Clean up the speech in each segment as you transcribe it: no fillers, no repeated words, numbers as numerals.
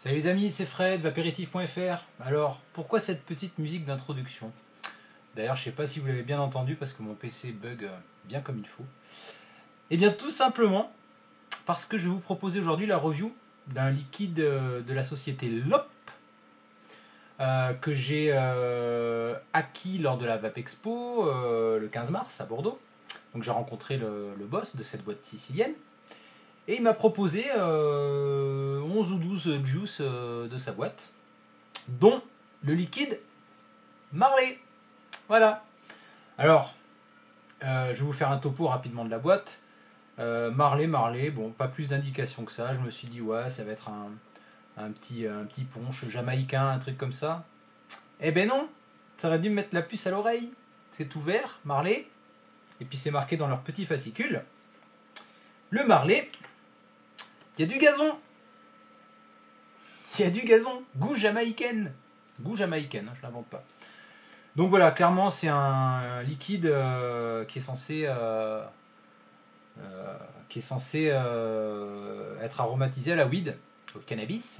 Salut les amis, c'est Fred, vapéritif.fr. Alors, pourquoi cette petite musique d'introduction? D'ailleurs, je sais pas si vous l'avez bien entendu parce que mon PC bug bien comme il faut. Eh bien, tout simplement parce que je vais vous proposer aujourd'hui la review d'un liquide de la société LOP que j'ai acquis lors de la Vape Expo le 15 mars à Bordeaux. Donc j'ai rencontré le boss de cette boîte sicilienne. Et il m'a proposé 11 ou 12 juices de sa boîte, dont le liquide Marley. Voilà. Alors, je vais vous faire un topo rapidement de la boîte. Marley, bon, pas plus d'indications que ça. Je me suis dit, ouais, ça va être un petit punch jamaïcain, un truc comme ça. Eh ben non, ça aurait dû me mettre la puce à l'oreille. C'est tout vert, Marley. Et puis c'est marqué dans leur petit fascicule. Le Marley, il y a du gazon. Il y a du gazon. Goût jamaïcaine. Goût jamaïcaine, je l'invente pas. Donc voilà, clairement c'est un liquide qui est censé être aromatisé à la weed, au cannabis.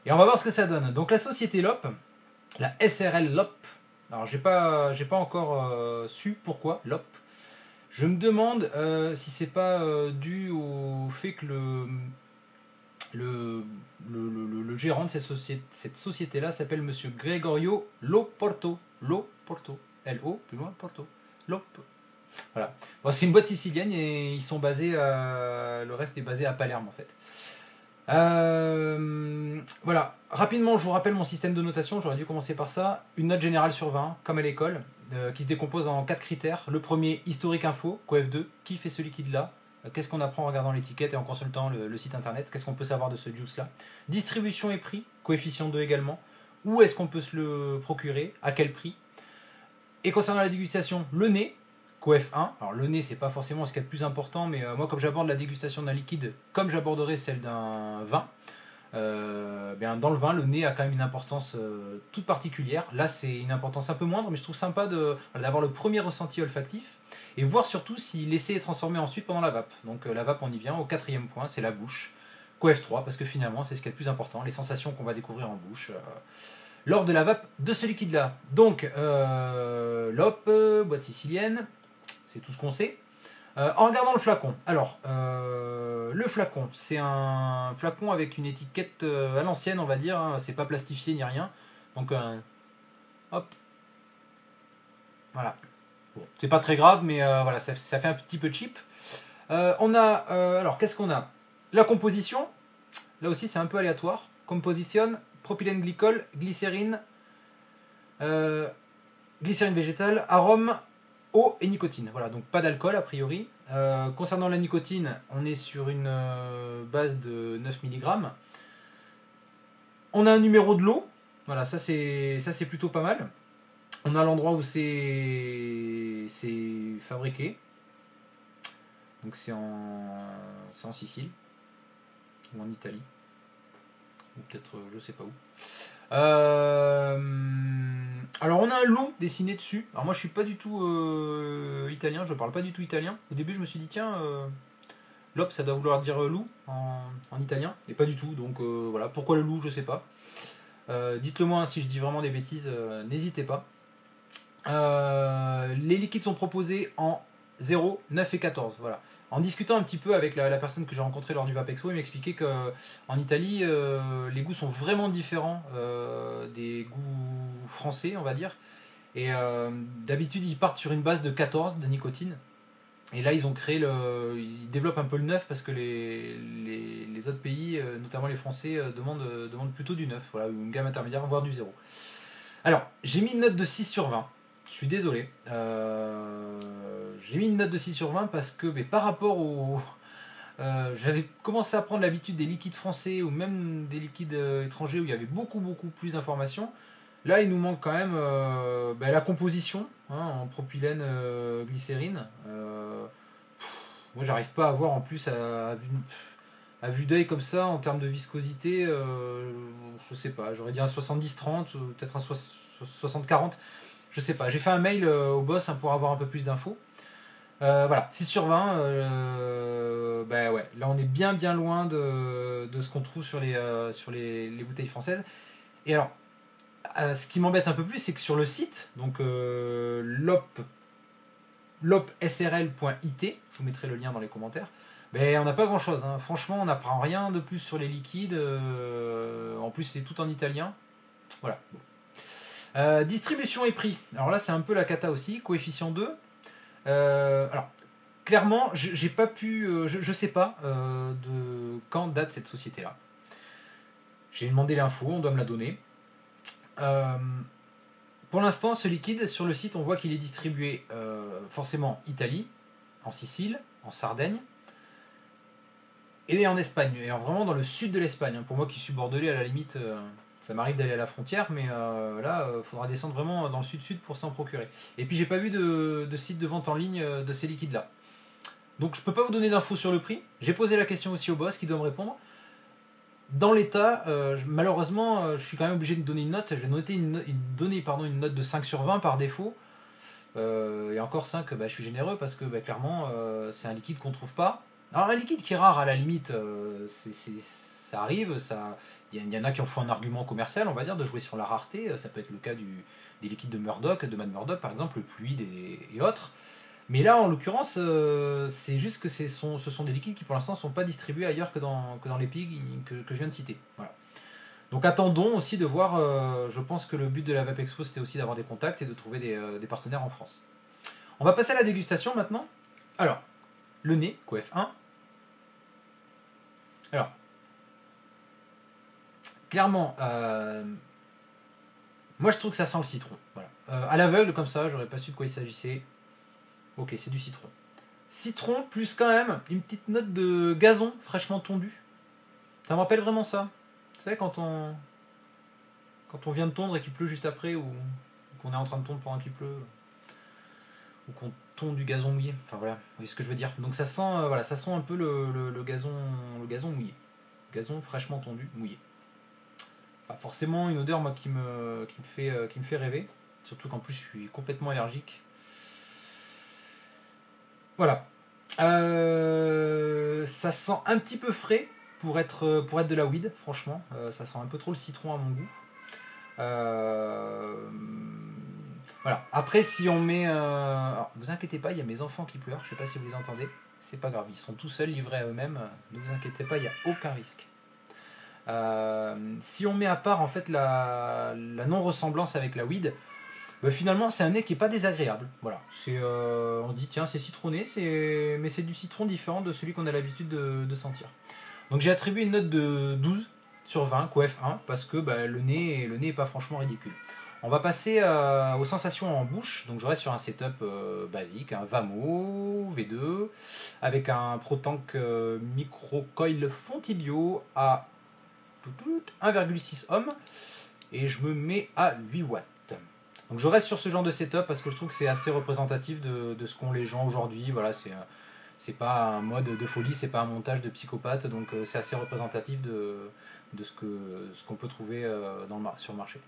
Et on va voir ce que ça donne. Donc la société LOP, la SRL LOP, alors j'ai pas encore su pourquoi LOP. Je me demande si c'est pas dû au fait que le gérant de cette société-là s'appelle Monsieur Gregorio Loporto. Loporto. L-O, plus loin, Porto. Lop. Voilà. Bon, c'est une boîte sicilienne et ils sont basés le reste est basé à Palerme en fait. Voilà. Rapidement, je vous rappelle mon système de notation. J'aurais dû commencer par ça. Une note générale sur 20, comme à l'école, qui se décompose en 4 critères. Le premier, historique info, COF2. Qui fait ce liquide-là? Qu'est-ce qu'on apprend en regardant l'étiquette et en consultant le site internet? Qu'est-ce qu'on peut savoir de ce juice-là? Distribution et prix, coefficient 2 également. Où est-ce qu'on peut se le procurer? À quel prix? Et concernant la dégustation, le nez, coef 1. Alors le nez, c'est pas forcément ce qu'il y a de plus important, mais moi, comme j'aborde la dégustation d'un liquide, comme j'aborderai celle d'un vin, bien, dans le vin, le nez a quand même une importance toute particulière. Là, c'est une importance un peu moindre, mais je trouve sympa d'avoir le premier ressenti olfactif et voir surtout si l'essai est transformé ensuite pendant la vape. Donc la vape, on y vient au 4e point, c'est la bouche. Coef 3, parce que finalement, c'est ce qui est le plus important, les sensations qu'on va découvrir en bouche lors de la vape de ce liquide-là. Donc, LOP, boîte sicilienne, c'est tout ce qu'on sait. En regardant le flacon, alors le flacon, c'est un flacon avec une étiquette à l'ancienne, on va dire, hein, c'est pas plastifié ni rien. Donc, hop, voilà. Bon, c'est pas très grave, mais voilà, ça fait un petit peu cheap. On a, alors qu'est-ce qu'on a? La composition, là aussi c'est un peu aléatoire. Composition, propylène glycol, glycérine, glycérine végétale, arôme, eau et nicotine. Voilà, donc pas d'alcool a priori. Concernant la nicotine, on est sur une base de 9 mg. On a un numéro de l'eau. Voilà, ça c'est plutôt pas mal. On a l'endroit où c'est fabriqué. Donc c'est en Sicile ou en Italie. Ou peut-être je sais pas où. Alors on a un loup dessiné dessus. Alors moi je suis pas du tout italien, je parle pas du tout italien. Au début je me suis dit tiens, l'op ça doit vouloir dire loup en italien, et pas du tout. Donc voilà, pourquoi le loup je sais pas. Dites-le moi si je dis vraiment des bêtises, n'hésitez pas. Les liquides sont proposés en 0, 9 et 14. Voilà. En discutant un petit peu avec la personne que j'ai rencontrée lors du Vape Expo, il m'expliquait qu'en Italie, les goûts sont vraiment différents des goûts français, on va dire. Et d'habitude, ils partent sur une base de 14 de nicotine. Et là, ils ont créé ils développent un peu le 9 parce que les autres pays, notamment les Français, demandent plutôt du 9. Voilà, une gamme intermédiaire, voire du 0. Alors, j'ai mis une note de 6 sur 20. Je suis désolé. J'ai mis une note de 6 sur 20 parce que par rapport au... j'avais commencé à prendre l'habitude des liquides français ou même des liquides étrangers où il y avait beaucoup plus d'informations. Là, il nous manque quand même la composition en propylène glycérine. Moi, j'arrive pas à voir en plus à vue d'œil comme ça en termes de viscosité. Je sais pas, j'aurais dit un 70-30, peut-être un 60-40. Je sais pas, j'ai fait un mail au boss pour avoir un peu plus d'infos. Voilà, 6 sur 20. Bah ouais, là on est bien loin de ce qu'on trouve sur les bouteilles françaises. Et alors, ce qui m'embête un peu plus, c'est que sur le site, donc lopsrl.it, je vous mettrai le lien dans les commentaires, ben, on n'a pas grand chose. Hein. Franchement, on n'apprend rien de plus sur les liquides. En plus, c'est tout en italien. Voilà. Distribution et prix. Alors là, c'est un peu la cata aussi. Coefficient 2. Alors, clairement, j'ai pas pu. Je sais pas de quand date cette société-là. J'ai demandé l'info, on doit me la donner. Pour l'instant, ce liquide, sur le site, on voit qu'il est distribué forcément Italie, en Sicile, en Sardaigne, et en Espagne, et vraiment dans le sud de l'Espagne. Pour moi qui suis bordelais, à la limite, ça m'arrive d'aller à la frontière, mais là, il faudra descendre vraiment dans le sud-sud pour s'en procurer. Et puis j'ai pas vu de site de vente en ligne de ces liquides-là. Donc je peux pas vous donner d'infos sur le prix. J'ai posé la question aussi au boss qui doit me répondre. Dans l'état, malheureusement, je suis quand même obligé de donner une note. Je vais donner une note de 5 sur 20 par défaut. Et encore 5, bah, je suis généreux parce que bah, clairement, c'est un liquide qu'on ne trouve pas. Alors un liquide qui est rare à la limite, ça arrive. Il y en a qui en font un argument commercial, on va dire, de jouer sur la rareté. Ça peut être le cas des liquides de Murdoch, de Mad Murdoch par exemple, le fluide et autres. Mais là, en l'occurrence, c'est juste que ce sont des liquides qui pour l'instant ne sont pas distribués ailleurs que dans les pays que je viens de citer. Voilà. Donc attendons aussi de voir, je pense que le but de la Vape Expo c'était aussi d'avoir des contacts et de trouver des partenaires en France. On va passer à la dégustation maintenant. Alors, le nez, Coef 1. Alors, clairement, moi je trouve que ça sent le citron. Voilà. À l'aveugle comme ça, j'aurais pas su de quoi il s'agissait. Ok, c'est du citron. Citron plus quand même une petite note de gazon fraîchement tondu. Ça me rappelle vraiment ça. Vous savez quand on vient de tondre et qu'il pleut juste après ou qu'on est en train de tondre pendant qu'il pleut ou qu'on tond du gazon mouillé. Enfin voilà, vous voyez ce que je veux dire. Donc ça sent voilà, ça sent un peu le gazon mouillé. Gazon fraîchement tondu, mouillé. Pas forcément une odeur moi qui me fait rêver, surtout qu'en plus je suis complètement allergique. Voilà. Ça sent un petit peu frais pour être de la weed, franchement. Ça sent un peu trop le citron à mon goût. Voilà. Après, si on met... Alors, vous inquiétez pas, il y a mes enfants qui pleurent. Je sais pas si vous les entendez. C'est pas grave, ils sont tout seuls, livrés à eux-mêmes. Ne vous inquiétez pas, il n'y a aucun risque. Si on met à part en fait la non-ressemblance avec la weed, bah, finalement c'est un nez qui est pas désagréable. Voilà, on se dit tiens c'est citronné, mais c'est du citron différent de celui qu'on a l'habitude de sentir. Donc j'ai attribué une note de 12 sur 20, Coef 1, parce que bah, le nez est pas franchement ridicule. On va passer aux sensations en bouche. Donc je reste sur un setup basique, un Vamo V2 avec un ProTank Microcoil Fontibio à 1,6 ohm et je me mets à 8 watts. Donc je reste sur ce genre de setup parce que je trouve que c'est assez représentatif de ce qu'ont les gens aujourd'hui. Voilà, c'est pas un mode de folie, c'est pas un montage de psychopathe, donc c'est assez représentatif de ce qu'on peut trouver sur le marché.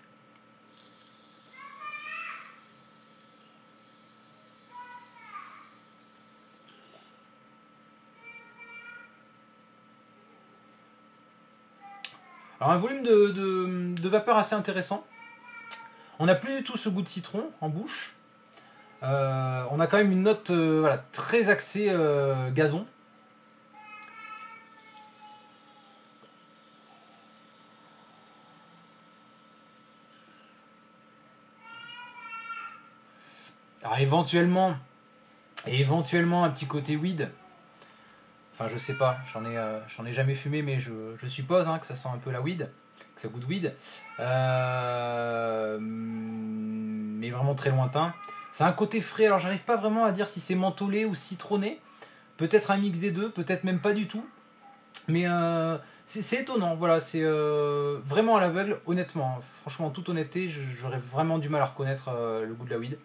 Alors un volume de vapeur assez intéressant. On n'a plus du tout ce goût de citron en bouche. On a quand même une note voilà, très axée gazon. Alors éventuellement un petit côté weed. Enfin je sais pas, j'en ai jamais fumé, mais je suppose hein, que ça sent un peu la weed, que ça goûte weed. Mais vraiment très lointain. C'est un côté frais, alors j'arrive pas vraiment à dire si c'est mentholé ou citronné. Peut-être un mix des deux, peut-être même pas du tout. Mais c'est étonnant, voilà, c'est vraiment à l'aveugle, honnêtement. Franchement, en toute honnêteté, j'aurais vraiment du mal à reconnaître le goût de la weed.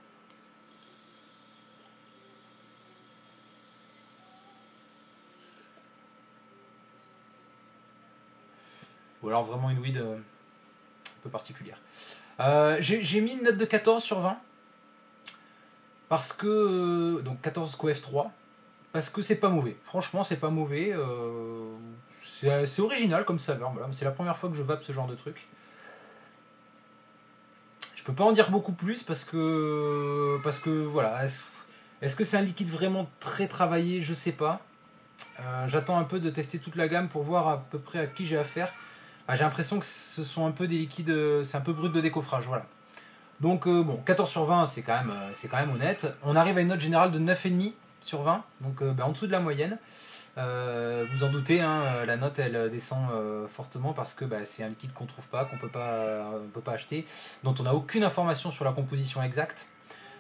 Ou alors vraiment une weed un peu particulière. J'ai mis une note de 14 sur 20. parce que donc 14 coef 3, parce que c'est pas mauvais. Franchement, c'est pas mauvais. C'est original comme saveur. Voilà. C'est la première fois que je vape ce genre de truc. Je peux pas en dire beaucoup plus parce que voilà. Est-ce que c'est un liquide vraiment très travaillé? Je sais pas. J'attends un peu de tester toute la gamme pour voir à peu près à qui j'ai affaire. J'ai l'impression que ce sont un peu des liquides, c'est un peu brut de décoffrage, voilà. Donc bon, 14 sur 20, c'est quand même honnête. On arrive à une note générale de 9,5 sur 20, donc en dessous de la moyenne. Vous en doutez, hein, la note elle descend fortement parce que c'est un liquide qu'on trouve pas, qu'on peut pas acheter, dont on n'a aucune information sur la composition exacte.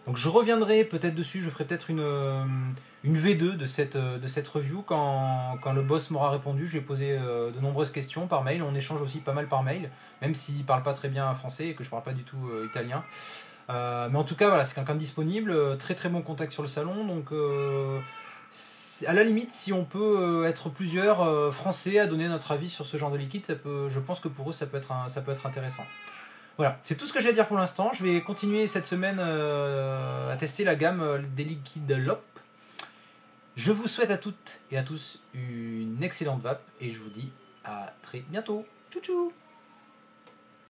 Donc je reviendrai peut-être dessus, je ferai peut-être une V2 de cette review quand le boss m'aura répondu. Je lui ai posé de nombreuses questions par mail, on échange aussi pas mal par mail, même s'il ne parle pas très bien français et que je ne parle pas du tout italien. Mais en tout cas, voilà, c'est quelqu'un de disponible, très très bon contact sur le salon, donc à la limite, si on peut être plusieurs français à donner notre avis sur ce genre de liquide, je pense que pour eux ça peut être intéressant. Voilà, c'est tout ce que j'ai à dire pour l'instant. Je vais continuer cette semaine à tester la gamme des liquides LOP. Je vous souhaite à toutes et à tous une excellente vape et je vous dis à très bientôt. Tchou tchou.